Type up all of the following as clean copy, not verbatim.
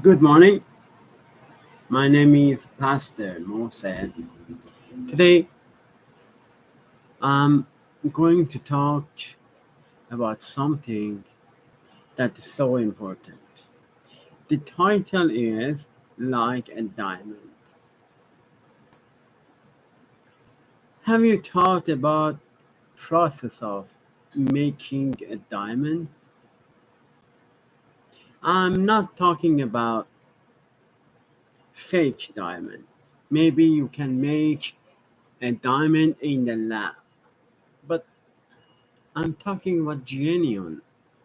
Good morning. My name is Pastor Mohsen. Today I'm going to talk about something that is so important. The title is Like a Diamond. Have you thought about process of making a diamond? I'm not talking about fake diamond. Maybe you can make a diamond in the lab, but I'm talking about genuine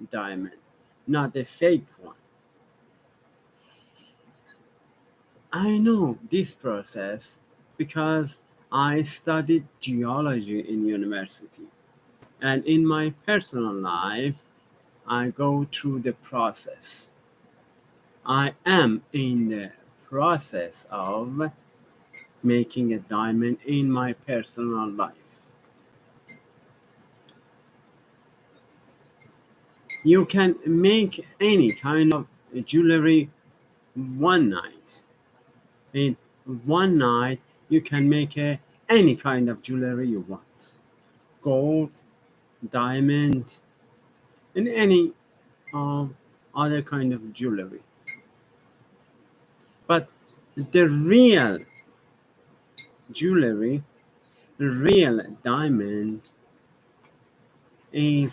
diamond, not a fake one. I know this process because I studied geology in university. And in my personal life, I go through the process. I am in the process of making a diamond in my personal life. You can make any kind of jewelry one night. In one night, you can make any kind of jewelry you want: gold, diamond, and any other kind of jewelry. But the real jewelry, the real diamond, is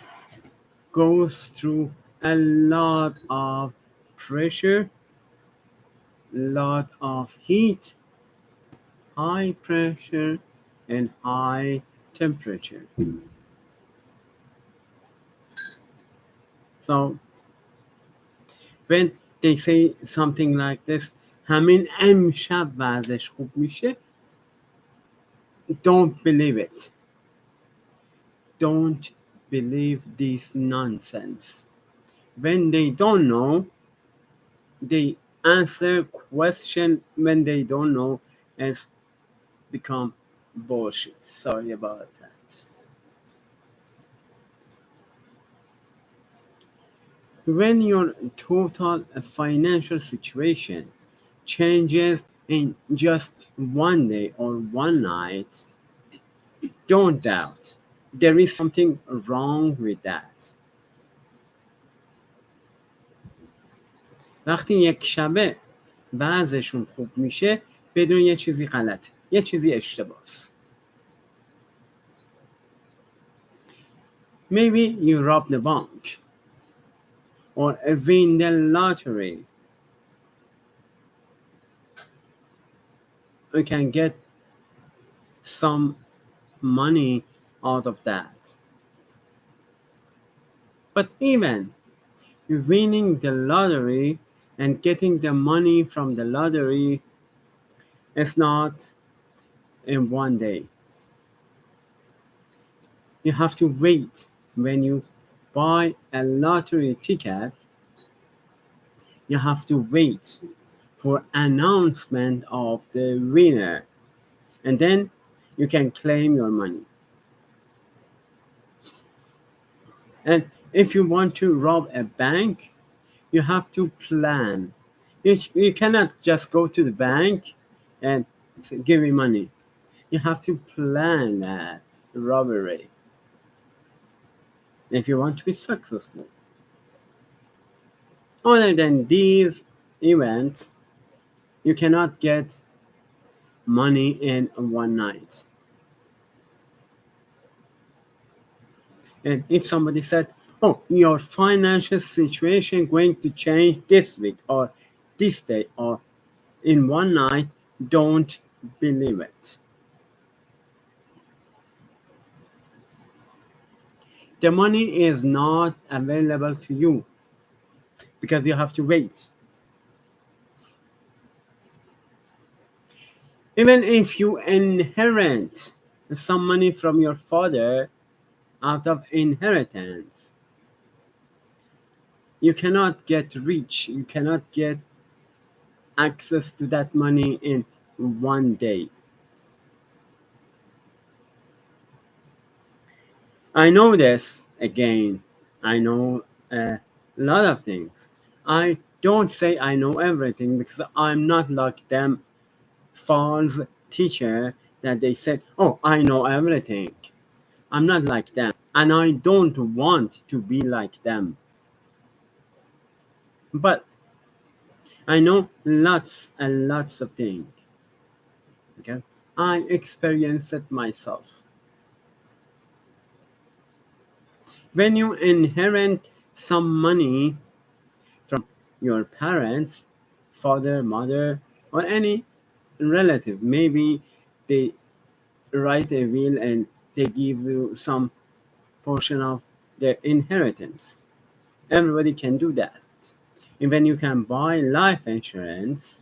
goes through a lot of pressure, lot of heat, high pressure, and high temperature. So when they say something like this, همین امشب وضعش خوب میشه. Don't believe it. Don't believe this nonsense. When they don't know, they answer question when they don't know has become bullshit. Sorry about that. When your total financial situation changes in just one day or one night, don't doubt. There is something wrong with that. وقتی یک شبه وضعشون خوب میشه، بدون یه چیزی غلطه، یه چیزی اشتباهه. Maybe you rob the bank or win the lottery. You can get some money out of that. But even winning the lottery and getting the money from the lottery is not in one day. You have to wait. When you buy a lottery ticket, you have to wait for announcement of the winner, and then you can claim your money. And if you want to rob a bank, you have to plan. You cannot just go to the bank and say, give me money. You have to plan that robbery if you want to be successful. Other than these events, you cannot get money in one night. And if somebody said, oh, your financial situation going to change this week or this day or in one night, don't believe it. The money is not available to you because you have to wait. Even if you inherit some money from your father out of inheritance, you cannot get rich. You cannot get access to that money in one day. I know this again I know a lot of things. I don't say I know everything because I'm not like them false teacher that they said, "Oh, I know everything." I'm not like them, and I don't want to be like them. But I know lots and lots of things. Okay, I experienced it myself. When you inherit some money from your parents, father, mother, or any relative, maybe they write a will and they give you some portion of their inheritance. Everybody can do that. Even you can buy life insurance,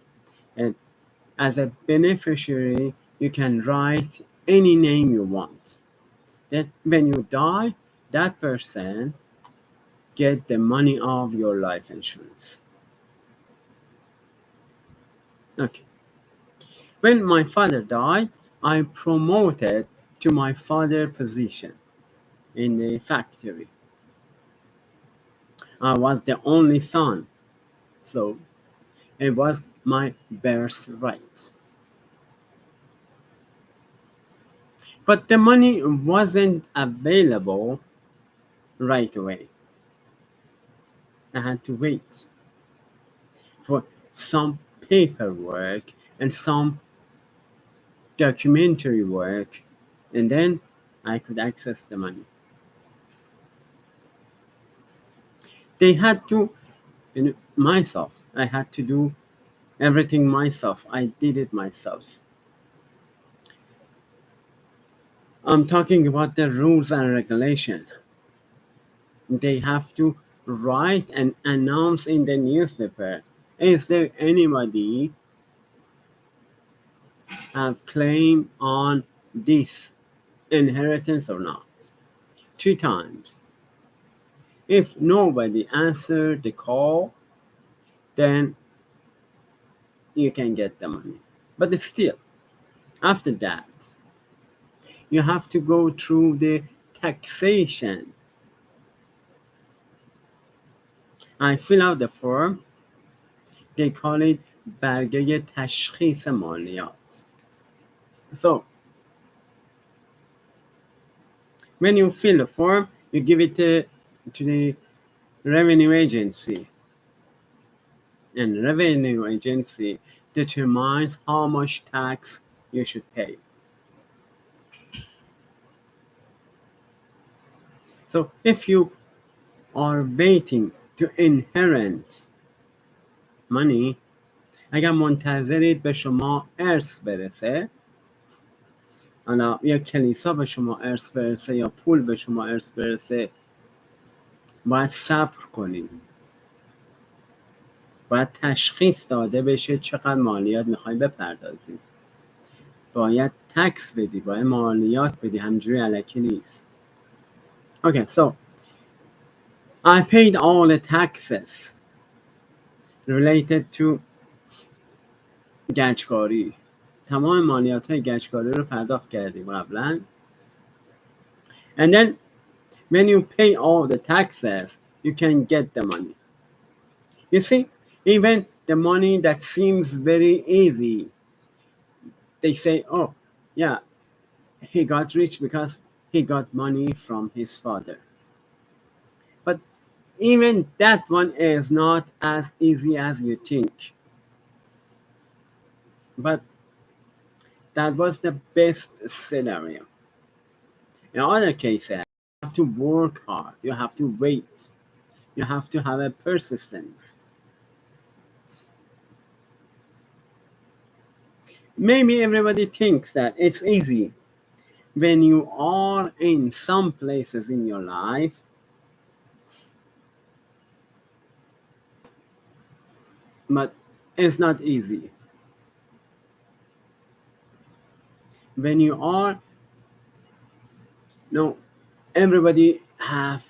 and as a beneficiary, you can write any name you want. Then, when you die, that person get the money of your life insurance. Okay. When my father died, I promoted to my father position in the factory. I was the only son, so it was my birthright. But the money wasn't available right away. I had to wait for some paperwork and some documentary work, and then I could access the money. They had to, myself. I had to do everything myself. I did it myself. I'm talking about the rules and regulation. They have to write and announce in the newspaper. Is there anybody have claim on this inheritance or not? 2 times. If nobody answered the call, then you can get the money. But still, after that, you have to go through the taxation. I fill out the form. They call it برگه تشخیص مالیات. So when you fill the form, you give it to the revenue agency, and revenue agency determines how much tax you should pay. So if you are waiting to inherit money، اگر منتظرید به شما ارث برسه، حالا یا کلیسا به شما ارث برسه یا پول به شما ارث برسه، باید صبر کنید. باید تشخیص داده بشه چقدر مالیات میخوای بپردازی. باید تکس بدی، باید مالیات بدی، همجوری الکی نیست. Okay, so I paid all the taxes related to گچکاری. تمام مالیات های گچکاری رو پرداخت کردیم قبلا. And then when you pay all the taxes, you can get the money. You see, even the money that seems very easy, they say, oh, yeah, he got rich because he got money from his father. But even that one is not as easy as you think. But that was the best scenario. In other cases, you have to work hard, you have to wait, you have to have a persistence. Maybe everybody thinks that it's easy when you are in some places in your life. But it's not easy. When you are, no, everybody have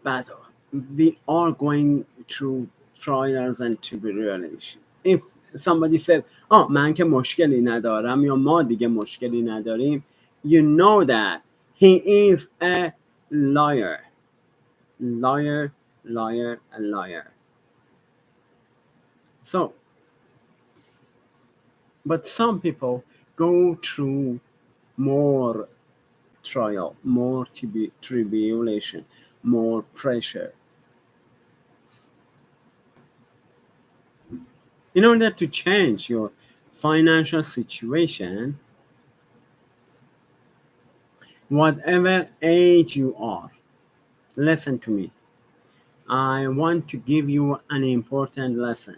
battle. We are going through trials and tribulations. If somebody said, oh, من که مشکلی ندارم یا ما دیگه مشکلی نداریم, you know that he is a liar. liar, liar, and liar. So, but some people go through more trial, more tribulation, more pressure. In order to change your financial situation, whatever age you are, listen to me. I want to give you an important lesson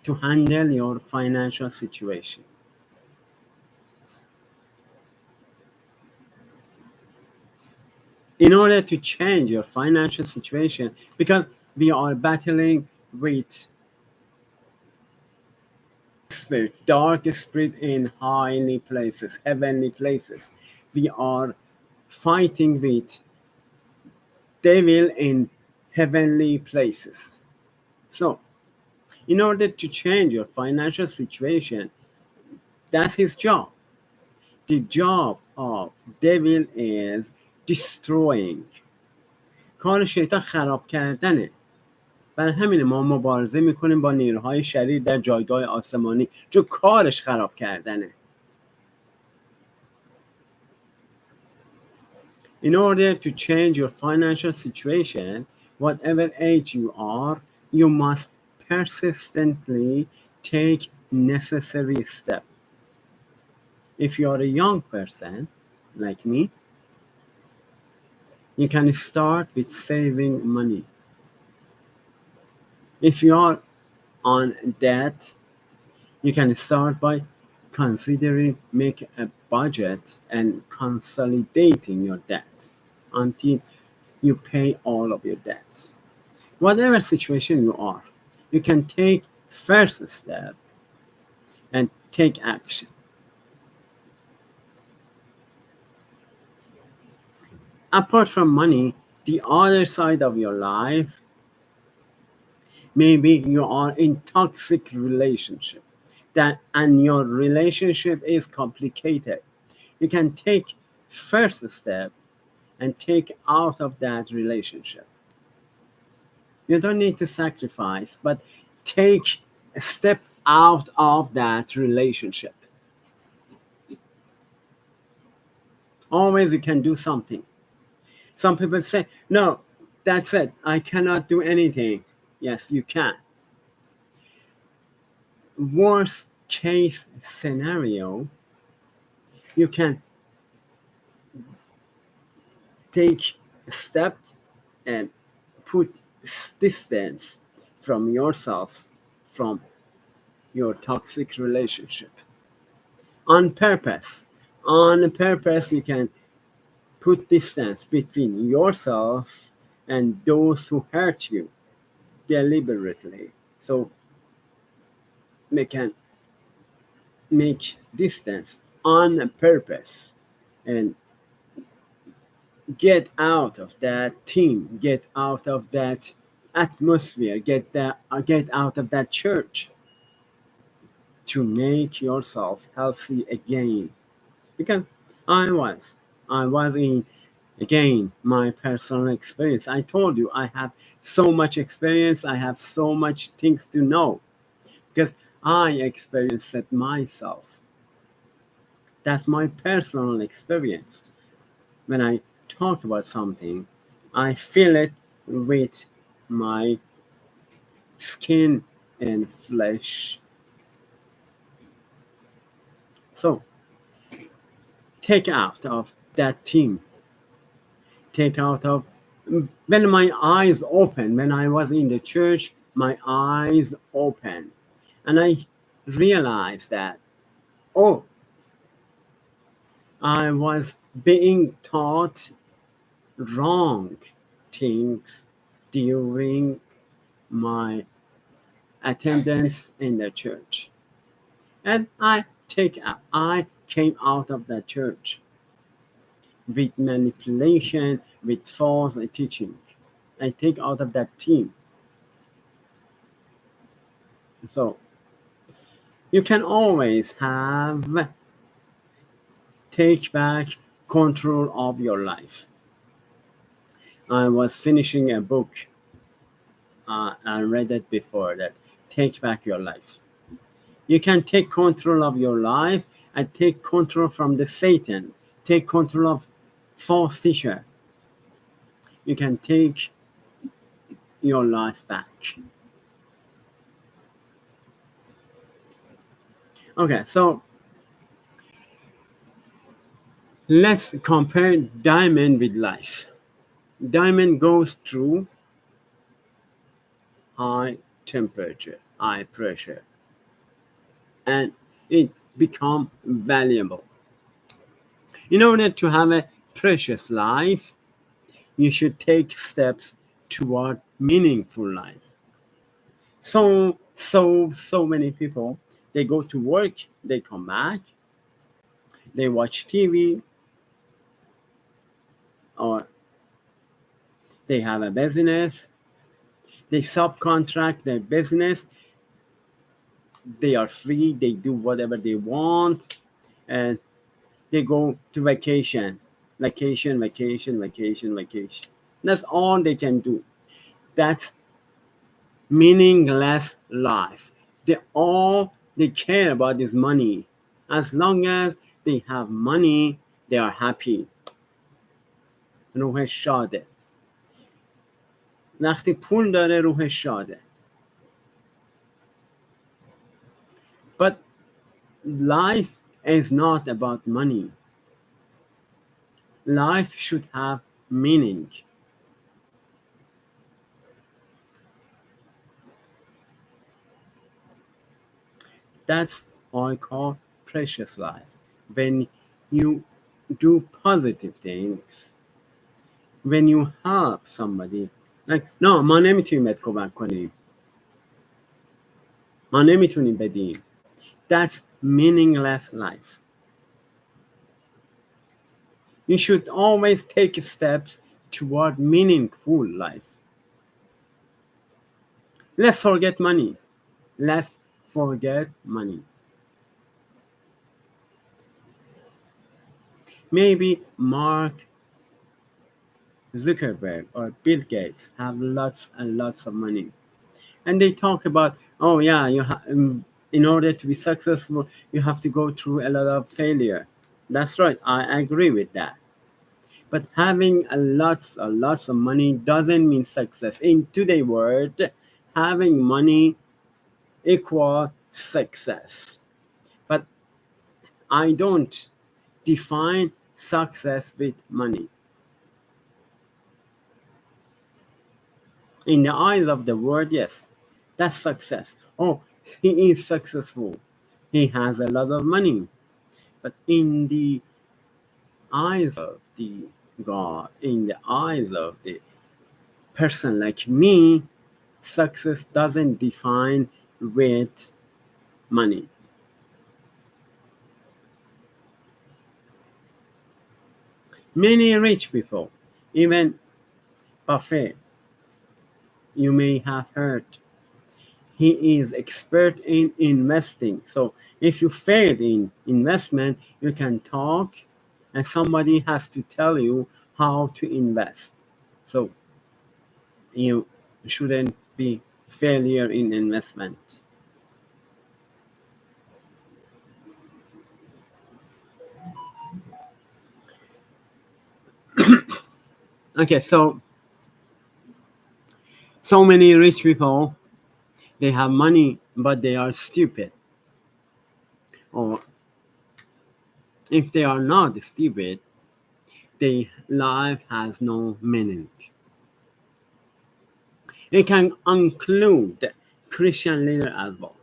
to handle your financial situation. In order to change your financial situation, because we are battling with spirit, dark spirit in high places, heavenly places. We are fighting with devil in heavenly places. So, in order to change your financial situation, that's his job. The job of devil is destroying. کار شیطان خراب کردنه. برای همین ما مبارزه میکنیم با نیروهای شریر در جایگاه آسمانی، چون کارش خراب کردنه. In order to change your financial situation, whatever age you are, you must persistently take necessary steps. If you are a young person, like me, you can start with saving money. If you are on debt, you can start by considering make a budget and consolidating your debt until you pay all of your debt. Whatever situation you are, you can take first step and take action. Apart from money, the other side of your life, maybe you are in toxic relationship and your relationship is complicated. You can take first step and take out of that relationship. You don't need to sacrifice, but take a step out of that relationship. Always you can do something. Some people say, no, that's it. I cannot do anything. Yes, you can. Worst case scenario, you can take steps and put distance from yourself from your toxic relationship on purpose. On purpose, you can put distance between yourself and those who hurt you deliberately. So they can make distance on purpose and get out of that team, get out of that atmosphere, get out of that church to make yourself healthy again. Because I was, I was in again my personal experience. I told you I have so much experience. I have so much things to know because I experienced it myself. That's my personal experience. When I talk about something, I feel it with my skin and flesh. So take out of that team. Take out of when my eyes open, when I was in the church, my eyes open. And I realized that, oh, I was being taught wrong things during my attendance in the church. And I came out of the church with manipulation, with false teaching. I take out of that team. So you can always take back control of your life. I was finishing a book. I read it before that take back your life. You can take control of your life and take control from the Satan. Take control of false teacher. You can take your life back. Okay, so let's compare diamond with life. Diamond goes through high temperature, high pressure, and it become valuable. In order to have a precious life, you should take steps toward meaningful life. So many people, they go to work, they come back, they watch TV, or they have a business, they subcontract their business, they are free, they do whatever they want, and they go to vacation. Vacation, vacation, vacation, vacation. That's all they can do. That's meaningless life. They care about is money. As long as they have money, they are happy. روحش شاده. وقتی پول داره روحش شاده. But life is not about money. Life should have meaning. That's what I call precious life. When you do positive things, when you help somebody, like no ما نمیتونیم بهت کمک کنیم، ما نمیتونیم بدیم. That's meaningless life. You should always take steps toward meaningful life. Let's forget money. Let's forget money. Maybe Mark Zuckerberg or Bill Gates have lots and lots of money. And they talk about, oh yeah, in order to be successful, you have to go through a lot of failure. That's right, I agree with that. But having a lots of money doesn't mean success. In today's world, having money equal success. But I don't define success with money. In the eyes of the world, yes, that's success. Oh, he is successful. He has a lot of money. But in the eyes of the God, in the eyes of the person like me, success doesn't define with money. Many rich people, even Buffett, you may have heard, he is expert in investing. So if you fail in investment, you can talk and somebody has to tell you how to invest. So you shouldn't be failure in investment. Okay, so many rich people, they have money but they are stupid. Or if they are not stupid, their life has no meaning. It can include Christian leader as well.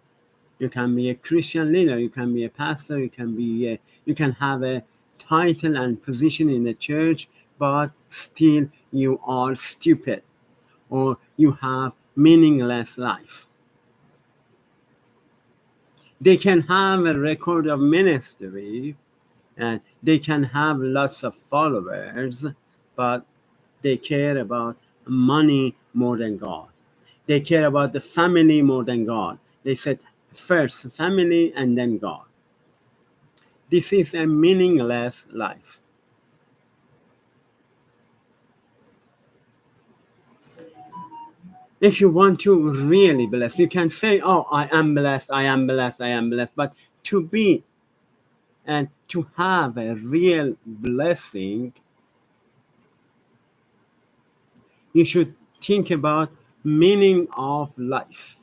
You can be a Christian leader, you can be a pastor, you can have a title and position in the church, but still you are stupid or you have meaningless life. They can have a record of ministry and they can have lots of followers, but they care about money more than God. They care about the family more than God. They said first family and then God. This is a meaningless life. If you want to really bless, you can say, oh, I am blessed, I am blessed, I am blessed. But to be and to have a real blessing, you should think about meaning of life.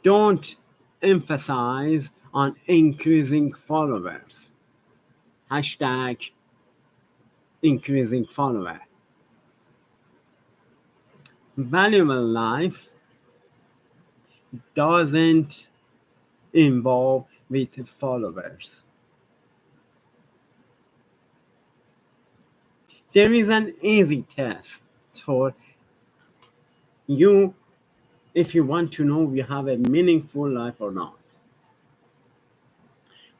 Don't emphasize on increasing followers. Hashtag increasing follower. Valuable life doesn't involve with followers. There is an easy test for you if you want to know you have a meaningful life or not.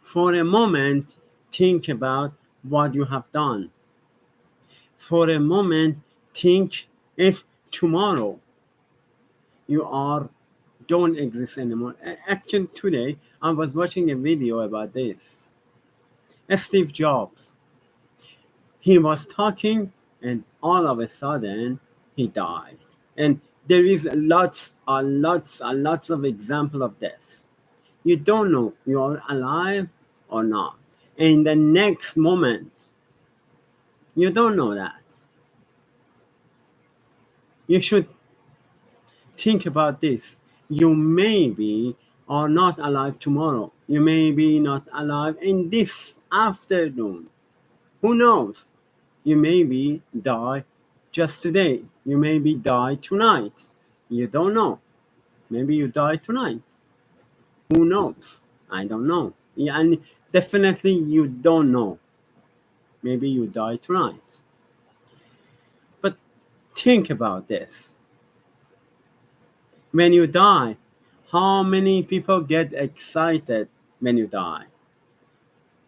For a moment, think about what you have done. For a moment, think if tomorrow you are don't exist anymore. Actually, today I was watching a video about this. Steve Jobs. He was talking, and all of a sudden he died. And there is lots of example of this. You don't know you're alive or not. In the next moment, you don't know that. You should think about this. You may be or not alive tomorrow. You may be not alive in this afternoon. Who knows? You may be die just today. You may be die tonight. You don't know. Maybe you die tonight. Who knows? I don't know. Yeah, and definitely you don't know. Maybe you die tonight. But think about this. When you die, how many people get excited when you die?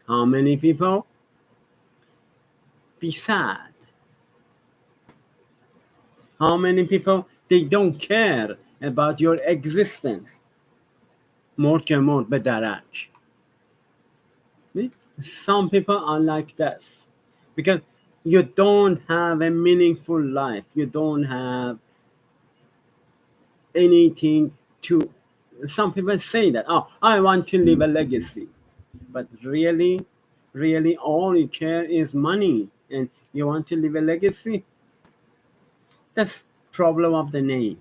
How many people be sad? How many people they don't care about your existence? مرد که مرد به درک. Some people are like this because you don't have a meaningful life. You don't have anything to. Some people say that, oh, I want to leave a legacy. But really, all you care is money and you want to leave a legacy. That's problem of the name.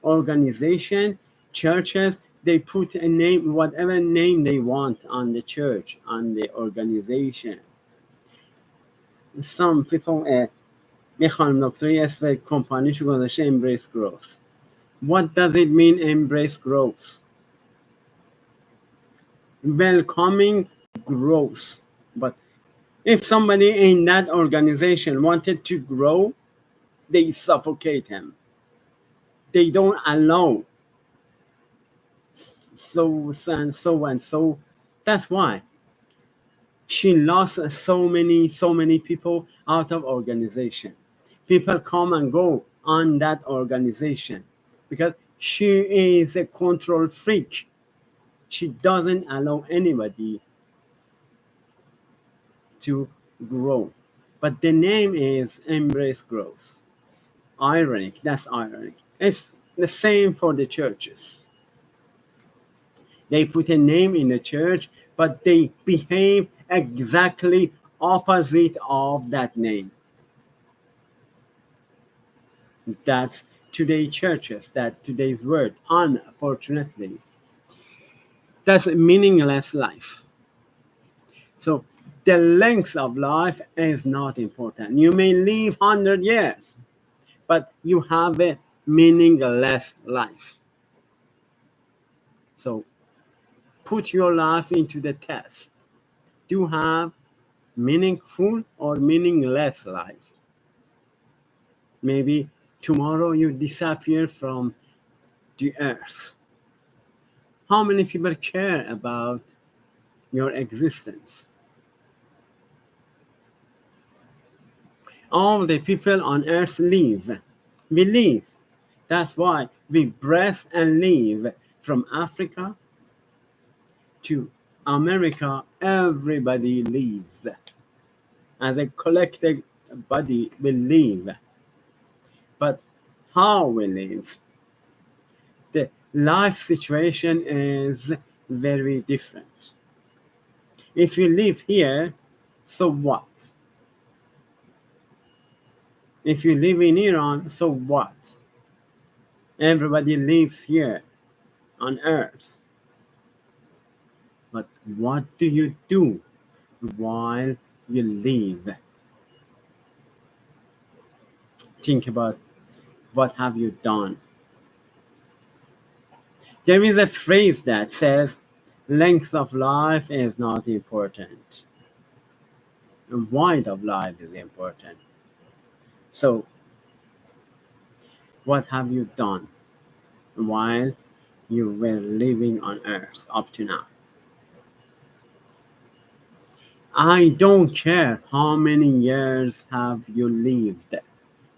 Organization, churches, they put a name, whatever name they want on the church, on the organization. Some people یه خانم دکتری اسم کمپانیشو گذاشته embrace growth. What does it mean embrace growth? Welcoming growth. But if somebody in that organization wanted to grow, they suffocate him. They don't allow so and so and so. That's why she lost so many people out of organization. People come and go on that organization because she is a control freak. She doesn't allow anybody to grow. But the name is Embrace Growth. Ironic, that's ironic. It's the same for the churches. They put a name in the church, but they behave exactly opposite of that name. That's today's churches, that today's word, unfortunately. That's a meaningless life. So the length of life is not important. You may live 100 years, but you have a meaningless life. So put your life into the test. Do you have meaningful or meaningless life? Maybe tomorrow you disappear from the earth. How many people care about your existence? All the people on earth live. We live. That's why we breathe and live. From Africa to America, everybody lives. As a collective body, we live. but how we live. The life situation is very different. If you live here, so what? If you live in Iran, so what? Everybody lives here on earth. But what do you do while you live? Think about what have you done. There is a phrase that says length of life is not important. Wide of life is important. So what have you done while you were living on earth up to now? I don't care how many years have you lived,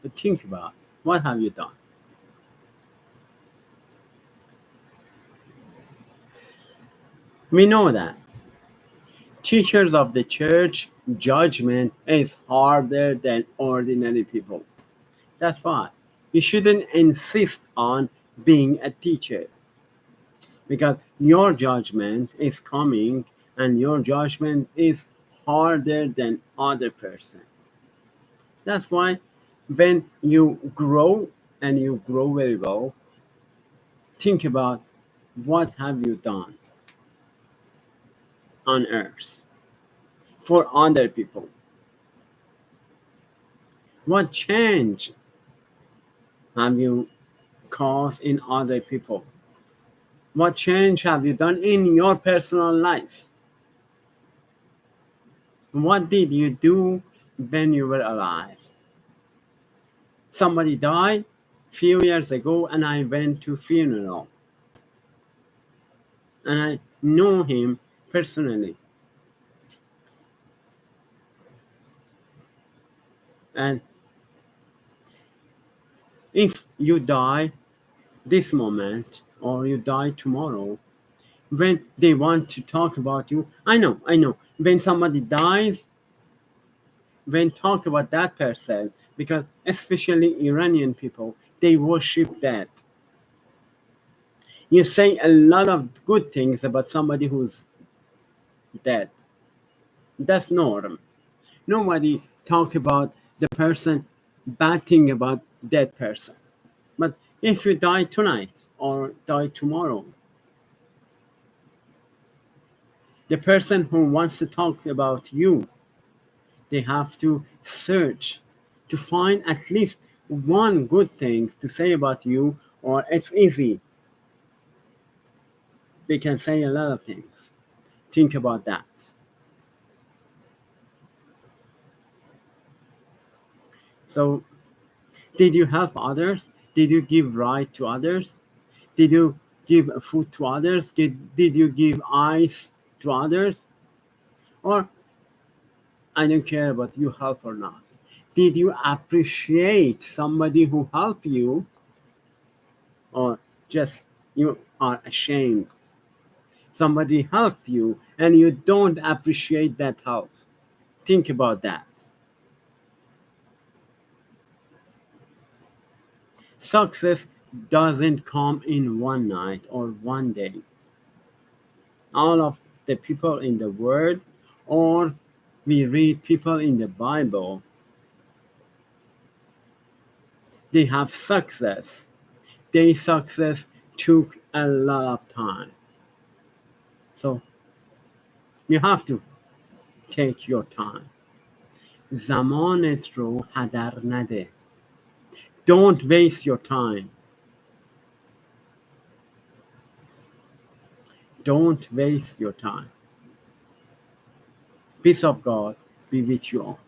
but think about what have you done. We know that teachers of the church judgment is harder than ordinary people. That's why you shouldn't insist on being a teacher, because your judgment is coming and your judgment is harder than other person. That's why when you grow and you grow very well, think about what have you done on earth for other people. What change have you caused in other people? What change have you done in your personal life? What did you do when you were alive? Somebody died few years ago and I went to funeral and I know him personally. And if you die this moment or you die tomorrow, when they want to talk about you, I know, when somebody dies, when talk about that person, because especially Iranian people, they worship that. You say a lot of good things about somebody who's dead. That's norm. Nobody talk about the person, bad thing about dead person. But if you die tonight or die tomorrow, the person who wants to talk about you, they have to search to find at least one good thing to say about you, or it's easy. They can say a lot of things. Think about that. So, did you help others? Did you give right to others? Did you give food to others? Did you give eyes to others? Or I don't care about you help or not. Did you appreciate somebody who helped you, or just you are ashamed? Somebody helped you and you don't appreciate that help. Think about that. Success doesn't come in one night or one day. All of the people in the world, or we read people in the Bible, they have success. Their success took a lot of time. So you have to take your time. زمانت رو هدر نده. Don't waste your time. Don't waste your time. Peace of God be with you all.